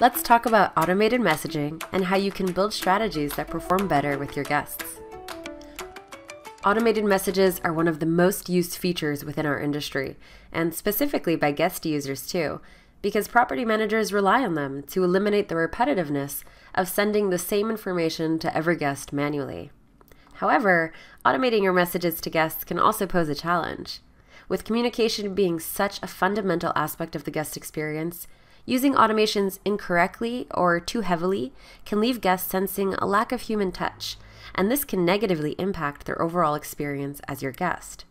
Let's talk about automated messaging and how you can build strategies that perform better with your guests. Automated messages are one of the most used features within our industry, and specifically by guest users too, because property managers rely on them to eliminate the repetitiveness of sending the same information to every guest manually. However, automating your messages to guests can also pose a challenge. With communication being such a fundamental aspect of the guest experience, using automations incorrectly or too heavily can leave guests sensing a lack of human touch, and this can negatively impact their overall experience as your guest.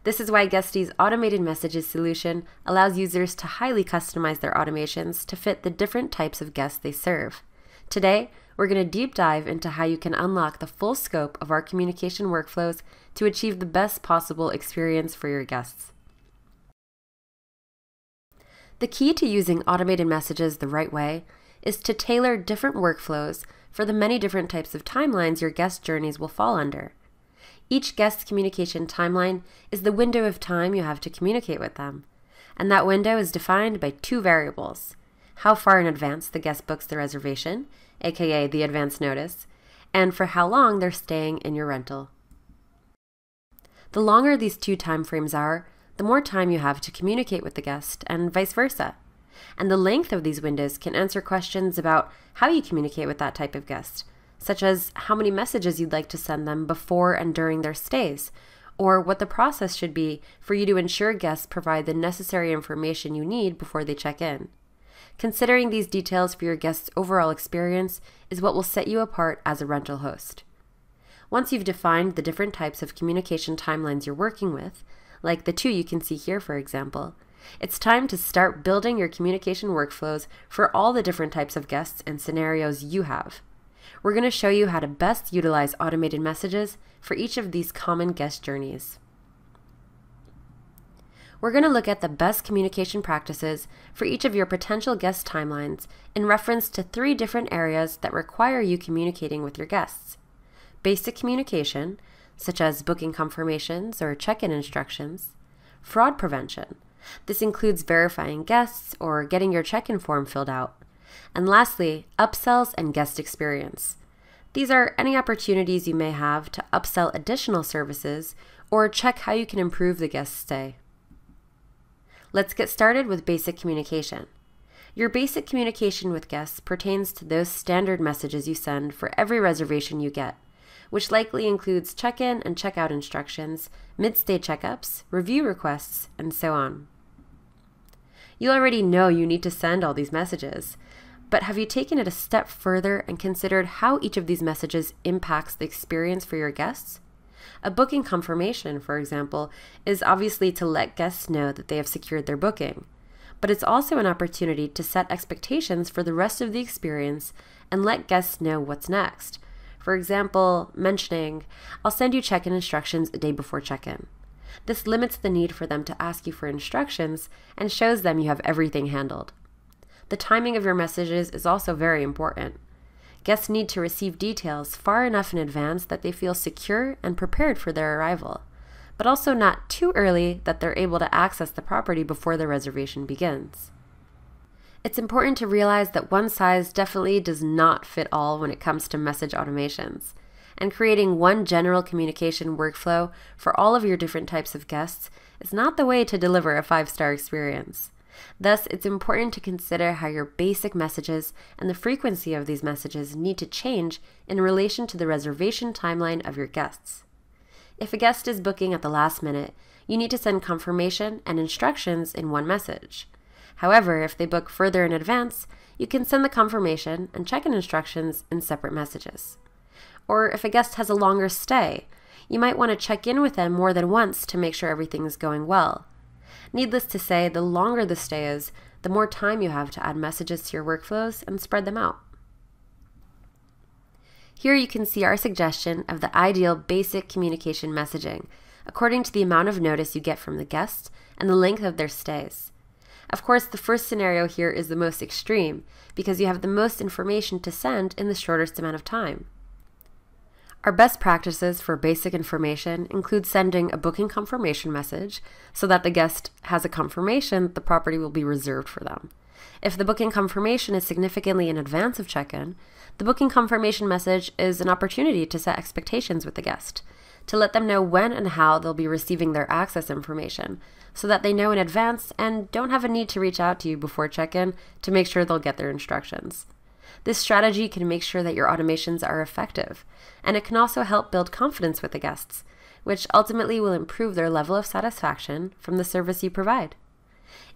This is why Guesty's automated messages solution allows users to highly customize their automations to fit the different types of guests they serve. Today, we're going to deep dive into how you can unlock the full scope of our communication workflows to achieve the best possible experience for your guests. The key to using automated messages the right way is to tailor different workflows for the many different types of timelines your guest journeys will fall under. Each guest communication timeline is the window of time you have to communicate with them, and that window is defined by two variables: how far in advance the guest books the reservation, aka the advance notice, and for how long they're staying in your rental. The longer these two time frames are, the more time you have to communicate with the guest, and vice versa. And the length of these windows can answer questions about how you communicate with that type of guest, such as how many messages you'd like to send them before and during their stays, or what the process should be for you to ensure guests provide the necessary information you need before they check in. Considering these details for your guest's overall experience is what will set you apart as a rental host. Once you've defined the different types of communication timelines you're working with, like the two you can see here for example, it's time to start building your communication workflows for all the different types of guests and scenarios you have. We're going to show you how to best utilize automated messages for each of these common guest journeys. We're going to look at the best communication practices for each of your potential guest timelines in reference to 3 different areas that require you communicating with your guests: basic communication, such as booking confirmations or check-in instructions; fraud prevention. This includes verifying guests or getting your check-in form filled out; and lastly, upsells and guest experience. These are any opportunities you may have to upsell additional services or check how you can improve the guest stay. Let's get started with basic communication. Your basic communication with guests pertains to those standard messages you send for every reservation you get, which likely includes check-in and check-out instructions, mid-stay checkups, review requests, and so on. You already know you need to send all these messages, but have you taken it a step further and considered how each of these messages impacts the experience for your guests? A booking confirmation, for example, is obviously to let guests know that they have secured their booking, but it's also an opportunity to set expectations for the rest of the experience and let guests know what's next. For example, mentioning, "I'll send you check-in instructions a day before check-in." This limits the need for them to ask you for instructions and shows them you have everything handled. The timing of your messages is also very important. Guests need to receive details far enough in advance that they feel secure and prepared for their arrival, but also not too early that they're able to access the property before the reservation begins. It's important to realize that one size definitely does not fit all when it comes to message automations, and creating one general communication workflow for all of your different types of guests is not the way to deliver a 5-star experience. Thus, it's important to consider how your basic messages and the frequency of these messages need to change in relation to the reservation timeline of your guests. If a guest is booking at the last minute, you need to send confirmation and instructions in one message. However, if they book further in advance, you can send the confirmation and check-in instructions in separate messages. Or if a guest has a longer stay, you might want to check in with them more than once to make sure everything is going well. Needless to say, the longer the stay is, the more time you have to add messages to your workflows and spread them out. Here you can see our suggestion of the ideal basic communication messaging, according to the amount of notice you get from the guests and the length of their stays. Of course, the first scenario here is the most extreme because you have the most information to send in the shortest amount of time. Our best practices for basic information include sending a booking confirmation message so that the guest has a confirmation the property will be reserved for them. If the booking confirmation is significantly in advance of check-in, the booking confirmation message is an opportunity to set expectations with the guest, to let them know when and how they'll be receiving their access information, so that they know in advance and don't have a need to reach out to you before check-in to make sure they'll get their instructions. This strategy can make sure that your automations are effective, and it can also help build confidence with the guests, which ultimately will improve their level of satisfaction from the service you provide.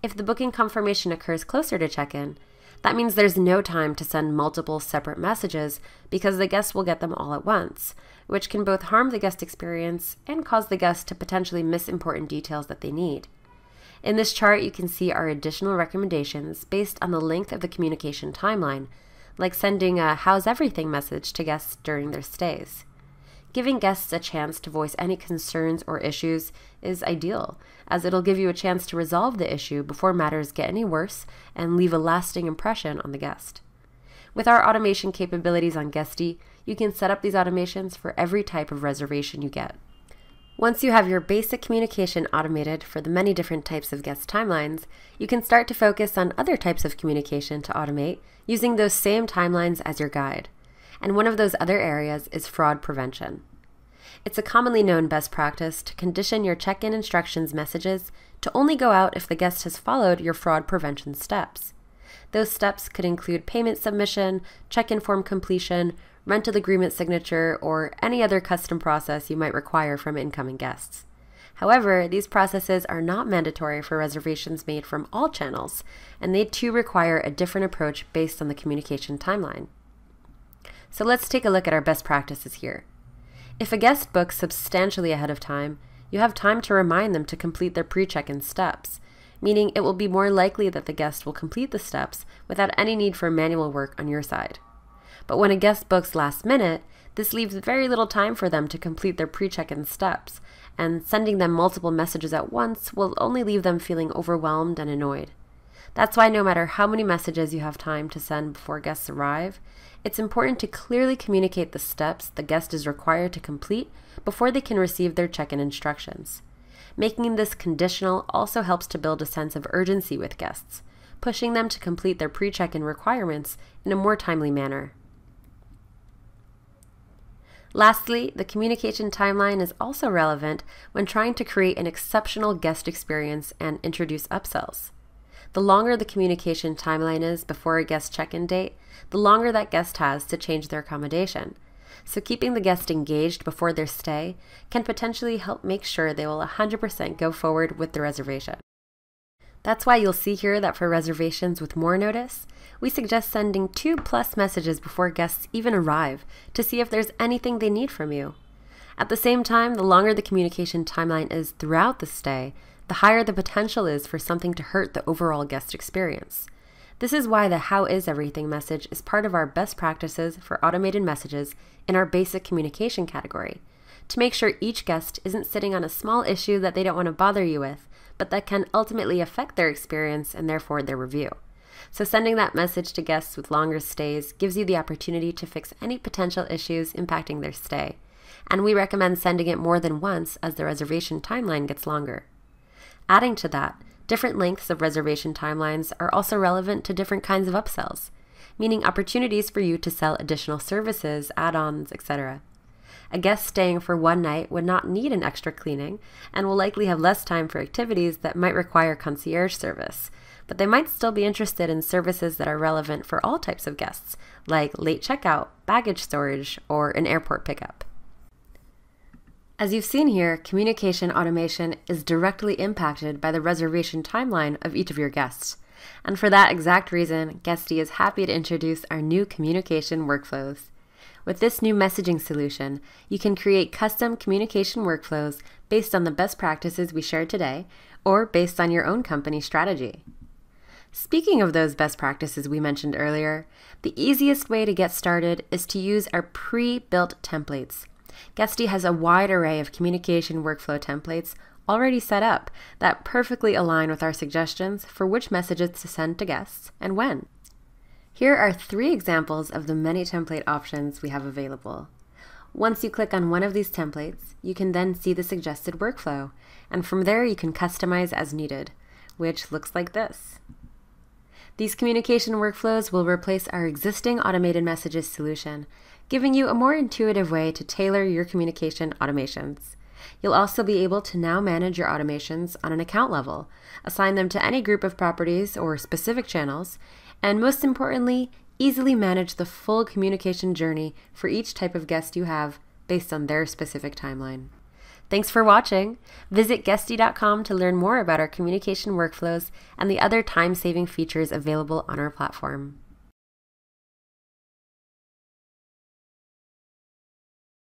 If the booking confirmation occurs closer to check-in, that means there's no time to send multiple separate messages because the guest will get them all at once, which can both harm the guest experience and cause the guest to potentially miss important details that they need. In this chart, you can see our additional recommendations based on the length of the communication timeline, like sending a "how's everything" message to guests during their stays. Giving guests a chance to voice any concerns or issues is ideal, as it'll give you a chance to resolve the issue before matters get any worse and leave a lasting impression on the guest. With our automation capabilities on Guesty, you can set up these automations for every type of reservation you get. Once you have your basic communication automated for the many different types of guest timelines, you can start to focus on other types of communication to automate using those same timelines as your guide. And one of those other areas is fraud prevention. It's a commonly known best practice to condition your check-in instructions messages to only go out if the guest has followed your fraud prevention steps. Those steps could include payment submission, check-in form completion, rental agreement signature, or any other custom process you might require from incoming guests. However, these processes are not mandatory for reservations made from all channels, and they too require a different approach based on the communication timeline. So let's take a look at our best practices here. If a guest books substantially ahead of time, you have time to remind them to complete their pre-check-in steps, meaning it will be more likely that the guest will complete the steps without any need for manual work on your side. But when a guest books last minute, this leaves very little time for them to complete their pre-check-in steps, and sending them multiple messages at once will only leave them feeling overwhelmed and annoyed. That's why no matter how many messages you have time to send before guests arrive, it's important to clearly communicate the steps the guest is required to complete before they can receive their check-in instructions. Making this conditional also helps to build a sense of urgency with guests, pushing them to complete their pre-check-in requirements in a more timely manner. Lastly, the communication timeline is also relevant when trying to create an exceptional guest experience and introduce upsells. The longer the communication timeline is before a guest check-in date, the longer that guest has to change their accommodation. So keeping the guest engaged before their stay can potentially help make sure they will 100% go forward with the reservation. That's why you'll see here that for reservations with more notice, we suggest sending 2+ messages before guests even arrive to see if there's anything they need from you. At the same time, the longer the communication timeline is throughout the stay, the higher the potential is for something to hurt the overall guest experience. This is why the "how is everything" message is part of our best practices for automated messages in our basic communication category, to make sure each guest isn't sitting on a small issue that they don't want to bother you with, but that can ultimately affect their experience and therefore their review. So sending that message to guests with longer stays gives you the opportunity to fix any potential issues impacting their stay, and we recommend sending it more than once as the reservation timeline gets longer. Adding to that, different lengths of reservation timelines are also relevant to different kinds of upsells, meaning opportunities for you to sell additional services, add-ons, etc. A guest staying for one night would not need an extra cleaning and will likely have less time for activities that might require concierge service, but they might still be interested in services that are relevant for all types of guests, like late checkout, baggage storage, or an airport pickup. As you've seen here, communication automation is directly impacted by the reservation timeline of each of your guests. And for that exact reason, Guesty is happy to introduce our new communication workflows. With this new messaging solution, you can create custom communication workflows based on the best practices we shared today, or based on your own company strategy. Speaking of those best practices we mentioned earlier, the easiest way to get started is to use our pre-built templates. Guesty has a wide array of communication workflow templates already set up that perfectly align with our suggestions for which messages to send to guests and when. Here are 3 examples of the many template options we have available. Once you click on one of these templates, you can then see the suggested workflow, and from there you can customize as needed, which looks like this. These communication workflows will replace our existing automated messages solution, giving you a more intuitive way to tailor your communication automations. You'll also be able to now manage your automations on an account level, assign them to any group of properties or specific channels, and most importantly, easily manage the full communication journey for each type of guest you have based on their specific timeline. Thanks for watching. Visit Guesty.com to learn more about our communication workflows and the other time-saving features available on our platform.